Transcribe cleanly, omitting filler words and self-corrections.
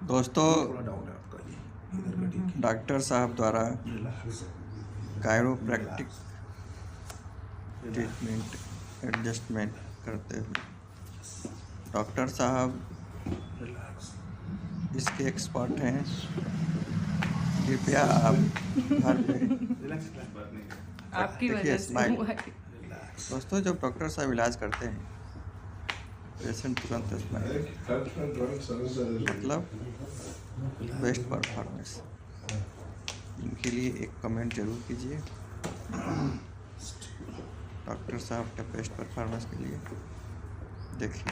दोस्तों, थोड़ा डाउन है आपका, ये इधर का ठीक है। डॉक्टर साहब द्वारा रिलैक्स, कायरोप्रैक्टिक ट्रीटमेंट एडजस्टमेंट करते हुए डॉक्टर साहब रिलैक्स। इसके एक्सपर्ट हैं। कृपया आप घर पे आपकी देखिए वजह से स्माइल। हुआ है। रिलैक्स। दोस्तों, जब डॉक्टर साहब इलाज करते हैं पेशेंट तुरंत स्माइल, मतलब बेस्ट परफॉर्मेंस। इनके लिए एक कमेंट जरूर कीजिए डॉक्टर साहब के बेस्ट परफॉर्मेंस के लिए। देखिए।